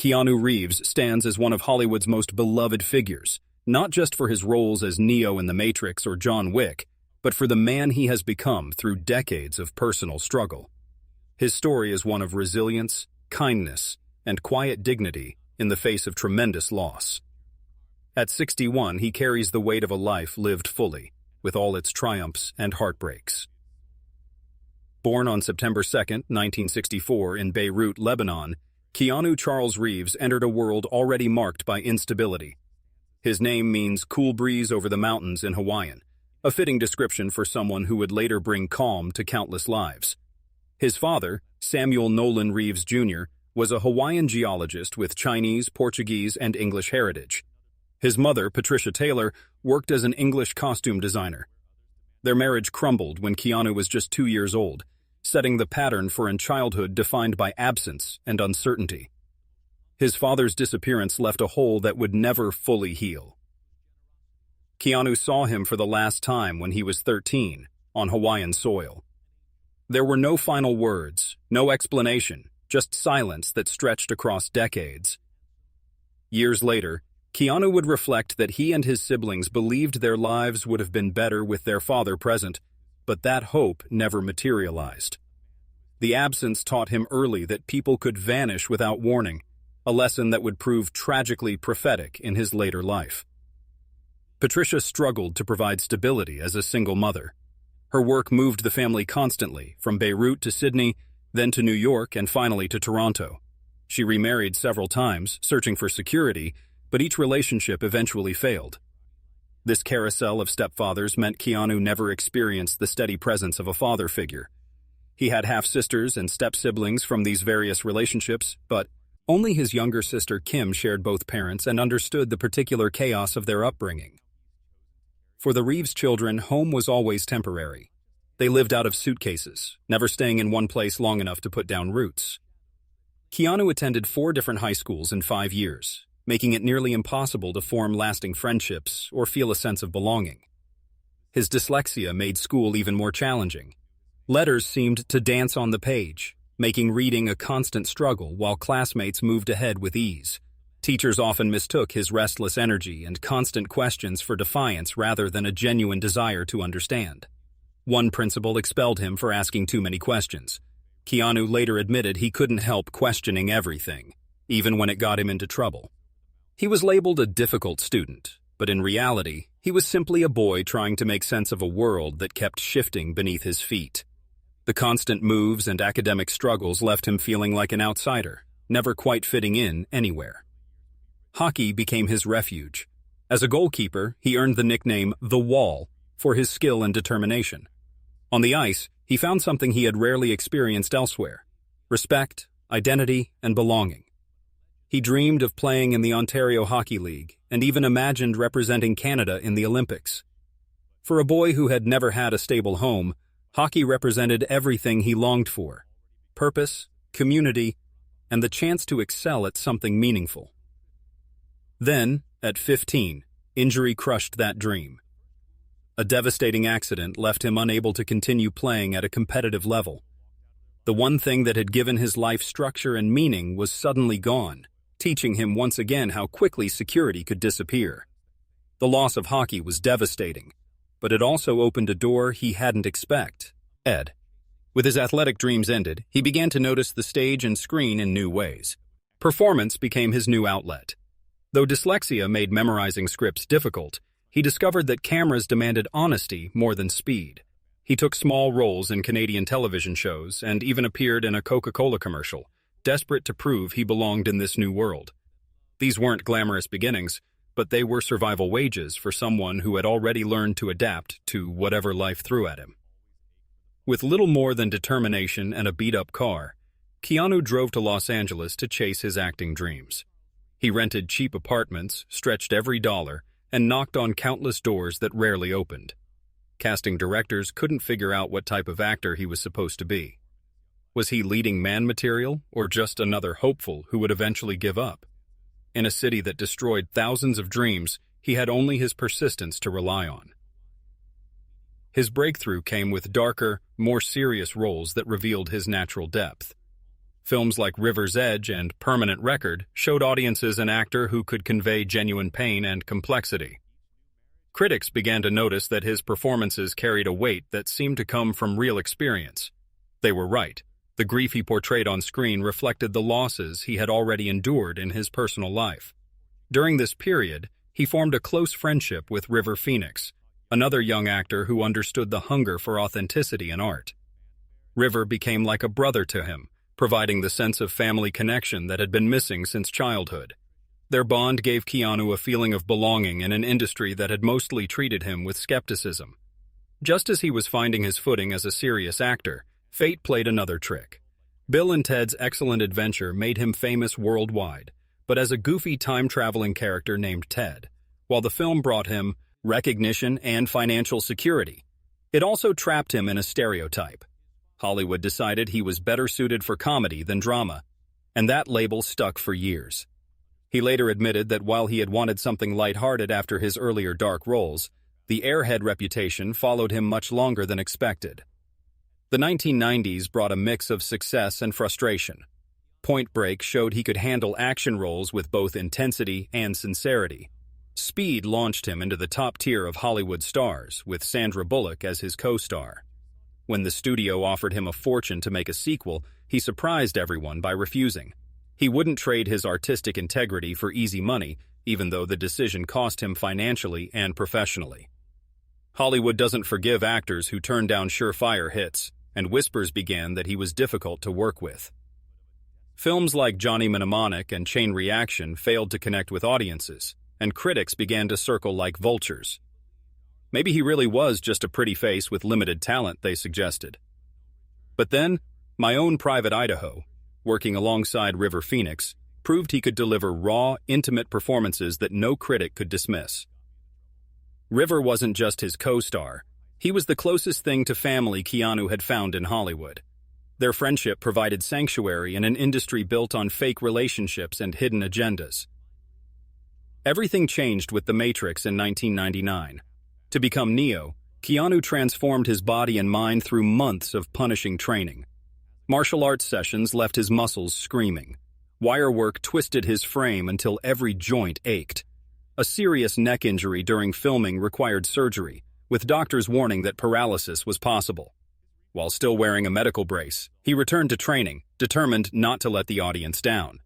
Keanu Reeves stands as one of Hollywood's most beloved figures, not just for his roles as Neo in The Matrix or John Wick, but for the man he has become through decades of personal struggle. His story is one of resilience, kindness, and quiet dignity in the face of tremendous loss. At 61, he carries the weight of a life lived fully, with all its triumphs and heartbreaks. Born on September 2, 1964, in Beirut, Lebanon, Keanu Charles Reeves entered a world already marked by instability. His name means cool breeze over the mountains in Hawaiian, a fitting description for someone who would later bring calm to countless lives. His father, Samuel Nolan Reeves Jr., was a Hawaiian geologist with Chinese, Portuguese, and English heritage. His mother, Patricia Taylor, worked as an English costume designer. Their marriage crumbled when Keanu was just 2 years old, setting the pattern for a childhood defined by absence and uncertainty. His father's disappearance left a hole that would never fully heal. Keanu saw him for the last time when he was 13, on Hawaiian soil. There were no final words, no explanation, just silence that stretched across decades. Years later, Keanu would reflect that he and his siblings believed their lives would have been better with their father present, but that hope never materialized. The absence taught him early that people could vanish without warning, a lesson that would prove tragically prophetic in his later life. Patricia struggled to provide stability as a single mother. Her work moved the family constantly, from Beirut to Sydney, then to New York, and finally to Toronto. She remarried several times, searching for security, but each relationship eventually failed. This carousel of stepfathers meant Keanu never experienced the steady presence of a father figure. He had half-sisters and step-siblings from these various relationships, but only his younger sister Kim shared both parents and understood the particular chaos of their upbringing. For the Reeves children, home was always temporary. They lived out of suitcases, never staying in one place long enough to put down roots. Keanu attended 4 different high schools in 5 years, making it nearly impossible to form lasting friendships or feel a sense of belonging. His dyslexia made school even more challenging. Letters seemed to dance on the page, making reading a constant struggle while classmates moved ahead with ease. Teachers often mistook his restless energy and constant questions for defiance rather than a genuine desire to understand. One principal expelled him for asking too many questions. Keanu later admitted he couldn't help questioning everything, even when it got him into trouble. He was labeled a difficult student, but in reality, he was simply a boy trying to make sense of a world that kept shifting beneath his feet. The constant moves and academic struggles left him feeling like an outsider, never quite fitting in anywhere. Hockey became his refuge. As a goalkeeper, he earned the nickname The Wall for his skill and determination. On the ice, he found something he had rarely experienced elsewhere: respect, identity, and belonging. He dreamed of playing in the Ontario Hockey League and even imagined representing Canada in the Olympics. For a boy who had never had a stable home, hockey represented everything he longed for: purpose, community, and the chance to excel at something meaningful. Then, at 15, injury crushed that dream. A devastating accident left him unable to continue playing at a competitive level. The one thing that had given his life structure and meaning was suddenly gone, teaching him once again how quickly security could disappear. The loss of hockey was devastating, but it also opened a door he hadn't expected. With his athletic dreams ended, he began to notice the stage and screen in new ways. Performance became his new outlet. Though dyslexia made memorizing scripts difficult, he discovered that cameras demanded honesty more than speed. He took small roles in Canadian television shows and even appeared in a Coca-Cola commercial, desperate to prove he belonged in this new world. These weren't glamorous beginnings, but they were survival wages for someone who had already learned to adapt to whatever life threw at him. With little more than determination and a beat-up car, Keanu drove to Los Angeles to chase his acting dreams. He rented cheap apartments, stretched every dollar, and knocked on countless doors that rarely opened. Casting directors couldn't figure out what type of actor he was supposed to be. Was he leading man material, or just another hopeful who would eventually give up? In a city that destroyed thousands of dreams, he had only his persistence to rely on. His breakthrough came with darker, more serious roles that revealed his natural depth. Films like River's Edge and Permanent Record showed audiences an actor who could convey genuine pain and complexity. Critics began to notice that his performances carried a weight that seemed to come from real experience. They were right. The grief he portrayed on screen reflected the losses he had already endured in his personal life. During this period, he formed a close friendship with River Phoenix, another young actor who understood the hunger for authenticity in art. River became like a brother to him, providing the sense of family connection that had been missing since childhood. Their bond gave Keanu a feeling of belonging in an industry that had mostly treated him with skepticism. Just as he was finding his footing as a serious actor, fate played another trick. Bill and Ted's Excellent Adventure made him famous worldwide, but as a goofy time-traveling character named Ted, while the film brought him recognition and financial security, it also trapped him in a stereotype. Hollywood decided he was better suited for comedy than drama, and that label stuck for years. He later admitted that while he had wanted something lighthearted after his earlier dark roles, the airhead reputation followed him much longer than expected. The 1990s brought a mix of success and frustration. Point Break showed he could handle action roles with both intensity and sincerity. Speed launched him into the top tier of Hollywood stars, with Sandra Bullock as his co-star. When the studio offered him a fortune to make a sequel, he surprised everyone by refusing. He wouldn't trade his artistic integrity for easy money, even though the decision cost him financially and professionally. Hollywood doesn't forgive actors who turn down surefire hits, and whispers began that he was difficult to work with. Films like Johnny Mnemonic and Chain Reaction failed to connect with audiences, and critics began to circle like vultures. Maybe he really was just a pretty face with limited talent, they suggested. But then, My Own Private Idaho, working alongside River Phoenix, proved he could deliver raw, intimate performances that no critic could dismiss. River wasn't just his co-star. He was the closest thing to family Keanu had found in Hollywood. Their friendship provided sanctuary in an industry built on fake relationships and hidden agendas. Everything changed with The Matrix in 1999. To become Neo, Keanu transformed his body and mind through months of punishing training. Martial arts sessions left his muscles screaming. Wire work twisted his frame until every joint ached. A serious neck injury during filming required surgery, with doctors warning that paralysis was possible. While still wearing a medical brace, he returned to training, determined not to let the audience down.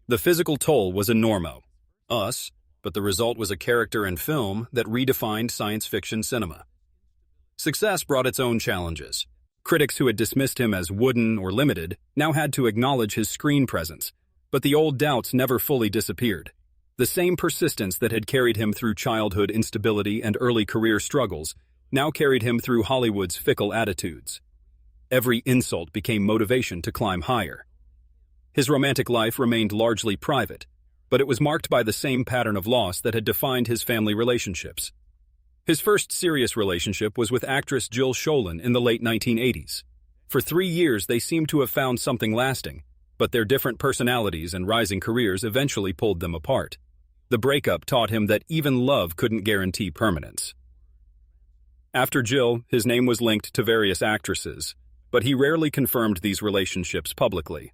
The physical toll was enormous. But the result was a character and film that redefined science fiction cinema. Success brought its own challenges. Critics who had dismissed him as wooden or limited now had to acknowledge his screen presence, but the old doubts never fully disappeared. The same persistence that had carried him through childhood instability and early career struggles now carried him through Hollywood's fickle attitudes. Every insult became motivation to climb higher. His romantic life remained largely private, but it was marked by the same pattern of loss that had defined his family relationships. His first serious relationship was with actress Jill Schoelen in the late 1980s. For 3 years, they seemed to have found something lasting, but their different personalities and rising careers eventually pulled them apart. The breakup taught him that even love couldn't guarantee permanence. After Jill, his name was linked to various actresses, but he rarely confirmed these relationships publicly.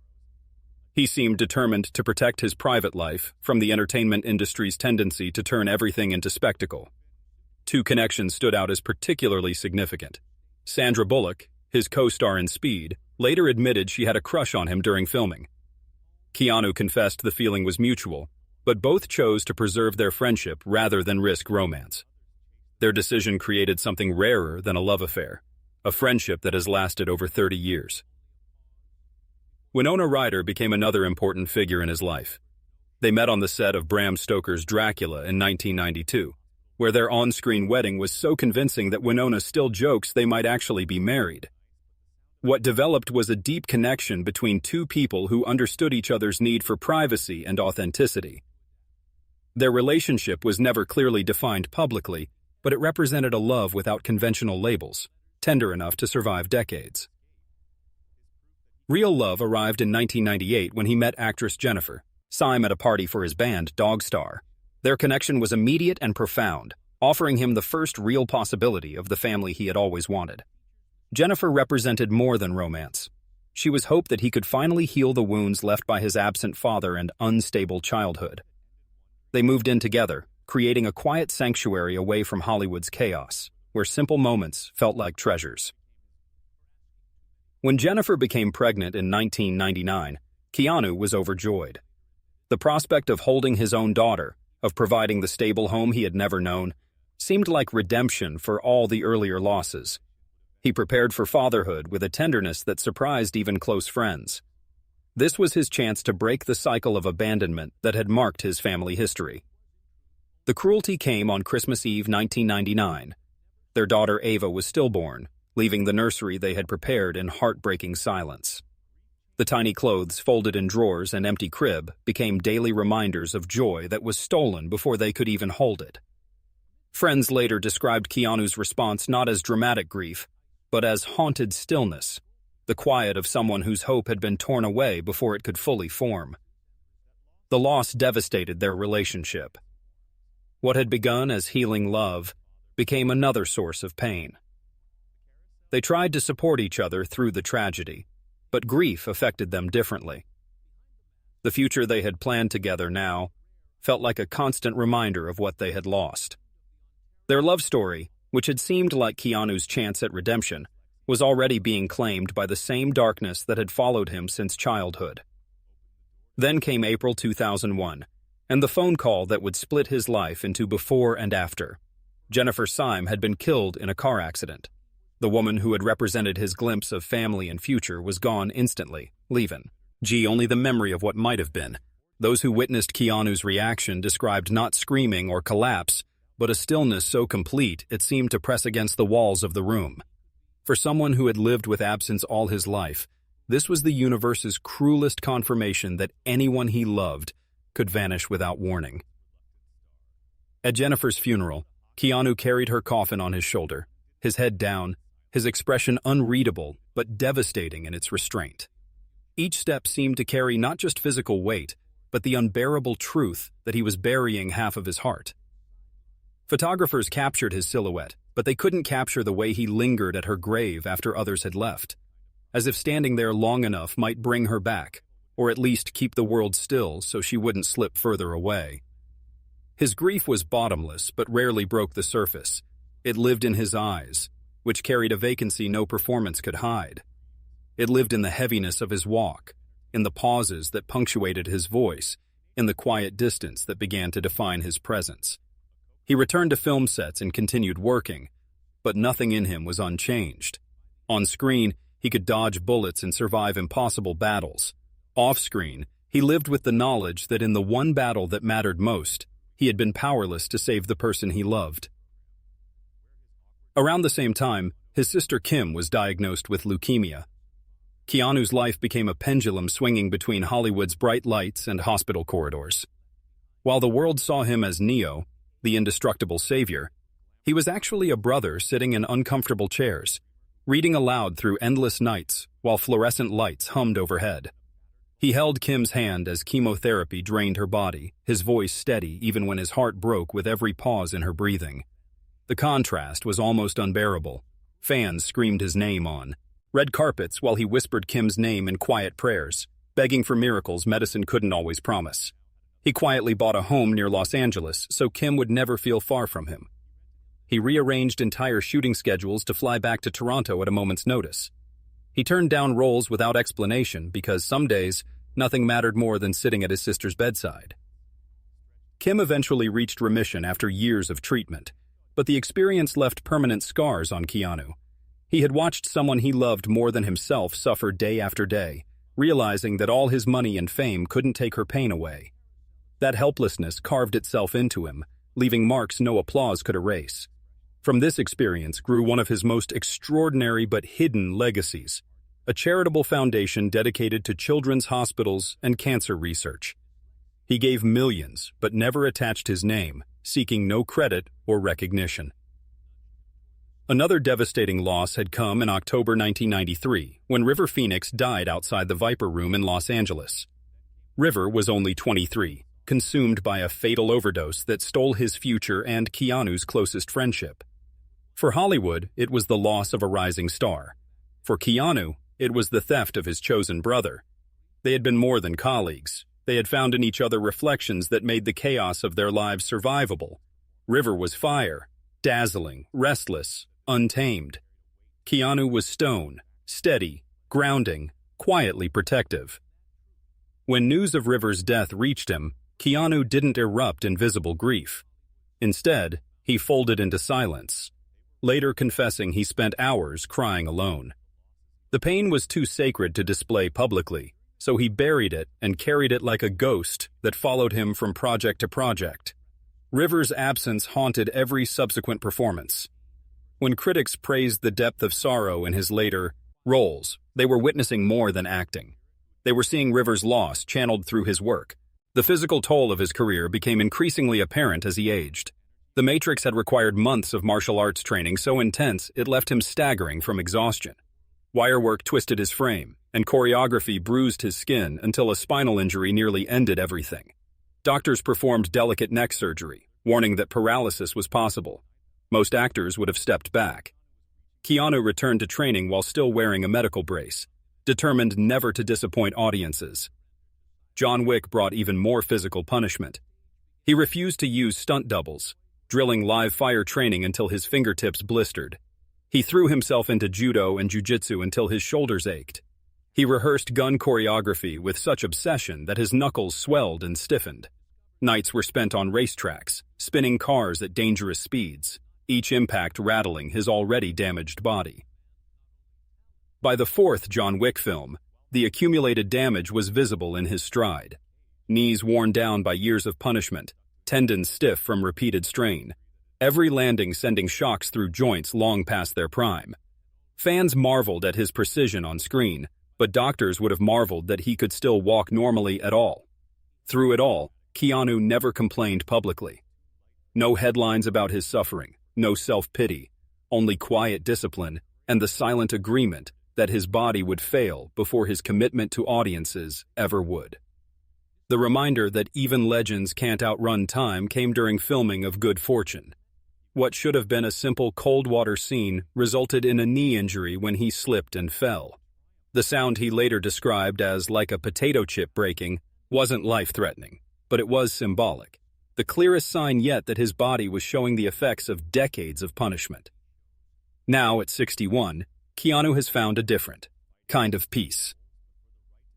He seemed determined to protect his private life from the entertainment industry's tendency to turn everything into spectacle. 2 connections stood out as particularly significant. Sandra Bullock, his co-star in Speed, later admitted she had a crush on him during filming. Keanu confessed the feeling was mutual, but both chose to preserve their friendship rather than risk romance. Their decision created something rarer than a love affair, a friendship that has lasted over 30 years. Winona Ryder became another important figure in his life. They met on the set of Bram Stoker's Dracula in 1992, where their on-screen wedding was so convincing that Winona still jokes they might actually be married. What developed was a deep connection between 2 people who understood each other's need for privacy and authenticity. Their relationship was never clearly defined publicly, but it represented a love without conventional labels, tender enough to survive decades. Real love arrived in 1998 when he met actress Jennifer, saw him at a party for his band, Dogstar. Their connection was immediate and profound, offering him the first real possibility of the family he had always wanted. Jennifer represented more than romance. she was hope that he could finally heal the wounds left by his absent father and unstable childhood. They moved in together, creating a quiet sanctuary away from Hollywood's chaos, where simple moments felt like treasures. When Jennifer became pregnant in 1999, Keanu was overjoyed. The prospect of holding his own daughter, of providing the stable home he had never known, seemed like redemption for all the earlier losses. He prepared for fatherhood with a tenderness that surprised even close friends. This was his chance to break the cycle of abandonment that had marked his family history. The cruelty came on Christmas Eve 1999. Their daughter Ava was stillborn, leaving the nursery they had prepared in heartbreaking silence. The tiny clothes folded in drawers and empty crib became daily reminders of joy that was stolen before they could even hold it. Friends later described Keanu's response not as dramatic grief, but as haunted stillness, the quiet of someone whose hope had been torn away before it could fully form. The loss devastated their relationship. What had begun as healing love became another source of pain. They tried to support each other through the tragedy, but grief affected them differently. The future they had planned together now felt like a constant reminder of what they had lost. Their love story, which had seemed like Keanu's chance at redemption, was already being claimed by the same darkness that had followed him since childhood. Then came April 2001, and the phone call that would split his life into before and after. Jennifer Syme had been killed in a car accident. The woman who had represented his glimpse of family and future was gone instantly, leaving only the memory of what might have been. Those who witnessed Keanu's reaction described not screaming or collapse, but a stillness so complete it seemed to press against the walls of the room. For someone who had lived with absence all his life, this was the universe's cruelest confirmation that anyone he loved could vanish without warning. At Jennifer's funeral, Keanu carried her coffin on his shoulder, his head down, his expression unreadable but devastating in its restraint. Each step seemed to carry not just physical weight, but the unbearable truth that he was burying half of his heart. Photographers captured his silhouette, but they couldn't capture the way he lingered at her grave after others had left, as if standing there long enough might bring her back, or at least keep the world still so she wouldn't slip further away. His grief was bottomless but rarely broke the surface. It lived in his eyes, which carried a vacancy no performance could hide. It lived in the heaviness of his walk, in the pauses that punctuated his voice, in the quiet distance that began to define his presence. He returned to film sets and continued working, but nothing in him was unchanged. On screen, he could dodge bullets and survive impossible battles. Off-screen, he lived with the knowledge that in the one battle that mattered most, he had been powerless to save the person he loved. Around the same time, his sister Kim was diagnosed with leukemia. Keanu's life became a pendulum swinging between Hollywood's bright lights and hospital corridors. While the world saw him as Neo, the indestructible savior, he was actually a brother sitting in uncomfortable chairs, reading aloud through endless nights while fluorescent lights hummed overhead. He held Kim's hand as chemotherapy drained her body, his voice steady even when his heart broke with every pause in her breathing. The contrast was almost unbearable. Fans screamed his name on red carpets while he whispered Kim's name in quiet prayers, begging for miracles medicine couldn't always promise. He quietly bought a home near Los Angeles so Kim would never feel far from him. He rearranged entire shooting schedules to fly back to Toronto at a moment's notice. He turned down roles without explanation because some days nothing mattered more than sitting at his sister's bedside. Kim eventually reached remission after years of treatment, but the experience left permanent scars on Keanu. He had watched someone he loved more than himself suffer day after day, realizing that all his money and fame couldn't take her pain away. That helplessness carved itself into him, leaving marks no applause could erase. From this experience grew one of his most extraordinary but hidden legacies, a charitable foundation dedicated to children's hospitals and cancer research. He gave millions, but never attached his name, seeking no credit or recognition. Another devastating loss had come in October 1993, when River Phoenix died outside the Viper Room in Los Angeles. River was only 23, consumed by a fatal overdose that stole his future and Keanu's closest friendship. For Hollywood, it was the loss of a rising star. For Keanu, It was the theft of his chosen brother. They had been more than colleagues. They had found in each other reflections that made the chaos of their lives survivable. River was fire, dazzling, restless, untamed. Keanu was stone, steady, grounding, quietly protective. When news of River's death reached him, Keanu didn't erupt in visible grief. Instead, he folded into silence, later confessing he spent hours crying alone. The pain was too sacred to display publicly, so he buried it and carried it like a ghost that followed him from project to project. River's absence haunted every subsequent performance. When critics praised the depth of sorrow in his later roles, they were witnessing more than acting. They were seeing River's loss channeled through his work. The physical toll of his career became increasingly apparent as he aged. The Matrix had required months of martial arts training so intense it left him staggering from exhaustion. Wirework twisted his frame, and choreography bruised his skin until a spinal injury nearly ended everything. Doctors performed delicate neck surgery, warning that paralysis was possible. Most actors would have stepped back. Keanu returned to training while still wearing a medical brace, determined never to disappoint audiences. John Wick brought even more physical punishment. He refused to use stunt doubles, drilling live fire training until his fingertips blistered. He threw himself into judo and jiu-jitsu until his shoulders ached. He rehearsed gun choreography with such obsession that his knuckles swelled and stiffened. Nights were spent on racetracks, spinning cars at dangerous speeds, each impact rattling his already damaged body. By the fourth John Wick film, the accumulated damage was visible in his stride. Knees worn down by years of punishment, tendons stiff from repeated strain, every landing sending shocks through joints long past their prime. Fans marveled at his precision on screen, but doctors would have marveled that he could still walk normally at all. Through it all, Keanu never complained publicly. No headlines about his suffering, no self-pity, only quiet discipline and the silent agreement that his body would fail before his commitment to audiences ever would. The reminder that even legends can't outrun time came during filming of Good Fortune. What should have been a simple cold water scene resulted in a knee injury when he slipped and fell. The sound he later described as like a potato chip breaking wasn't life-threatening, but it was symbolic, the clearest sign yet that his body was showing the effects of decades of punishment. Now, at 61, Keanu has found a different kind of peace.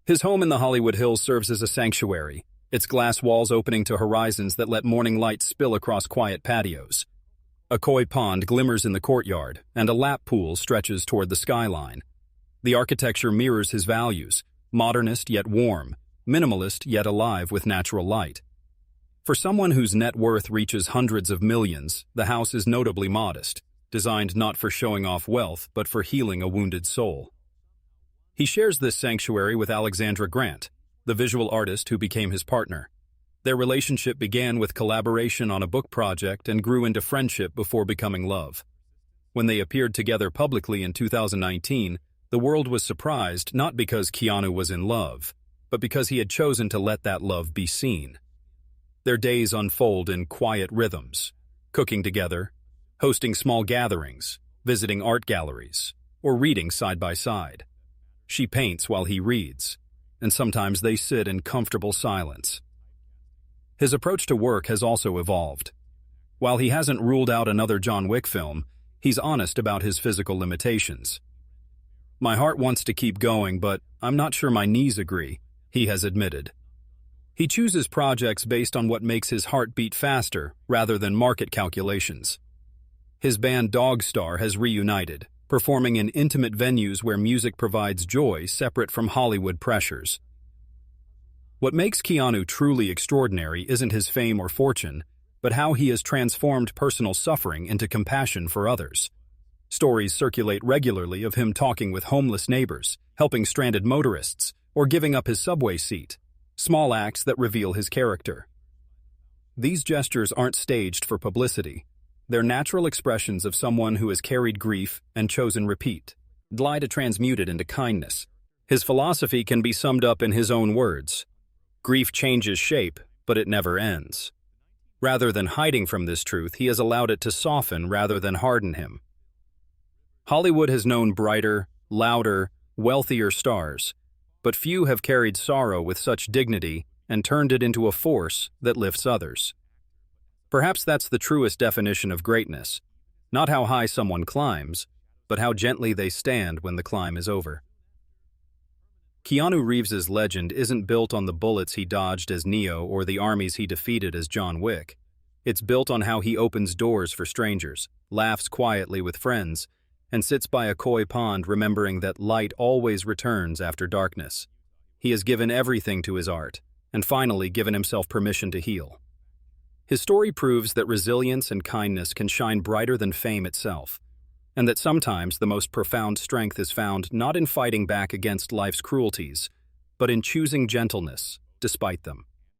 His home in the Hollywood Hills serves as a sanctuary, its glass walls opening to horizons that let morning light spill across quiet patios. A koi pond glimmers in the courtyard, and a lap pool stretches toward the skyline. The architecture mirrors his values, modernist yet warm, minimalist yet alive with natural light. For someone whose net worth reaches hundreds of millions, the house is notably modest, designed not for showing off wealth but for healing a wounded soul. He shares this sanctuary with Alexandra Grant, the visual artist who became his partner. Their relationship began with collaboration on a book project and grew into friendship before becoming love. When they appeared together publicly in 2019, the world was surprised not because Keanu was in love, but because he had chosen to let that love be seen. Their days unfold in quiet rhythms, cooking together, hosting small gatherings, visiting art galleries, or reading side by side. She paints while he reads, and sometimes they sit in comfortable silence. His approach to work has also evolved. While he hasn't ruled out another John Wick film, he's honest about his physical limitations. "My heart wants to keep going, but I'm not sure my knees agree," he has admitted. He chooses projects based on what makes his heart beat faster rather than market calculations. His band Dogstar has reunited, performing in intimate venues where music provides joy separate from Hollywood pressures. What makes Keanu truly extraordinary isn't his fame or fortune, but how he has transformed personal suffering into compassion for others. Stories circulate regularly of him talking with homeless neighbors, helping stranded motorists, or giving up his subway seat, small acts that reveal his character. These gestures aren't staged for publicity. They're natural expressions of someone who has carried grief and chosen repeat, to transmute it into kindness. His philosophy can be summed up in his own words. Grief changes shape, but it never ends. Rather than hiding from this truth, he has allowed it to soften rather than harden him. Hollywood has known brighter, louder, wealthier stars, but few have carried sorrow with such dignity and turned it into a force that lifts others. Perhaps that's the truest definition of greatness, not how high someone climbs, but how gently they stand when the climb is over. Keanu Reeves's legend isn't built on the bullets he dodged as Neo or the armies he defeated as John Wick. It's built on how he opens doors for strangers, laughs quietly with friends, and sits by a koi pond remembering that light always returns after darkness. He has given everything to his art, and finally given himself permission to heal. His story proves that resilience and kindness can shine brighter than fame itself, and that sometimes the most profound strength is found not in fighting back against life's cruelties, but in choosing gentleness despite them.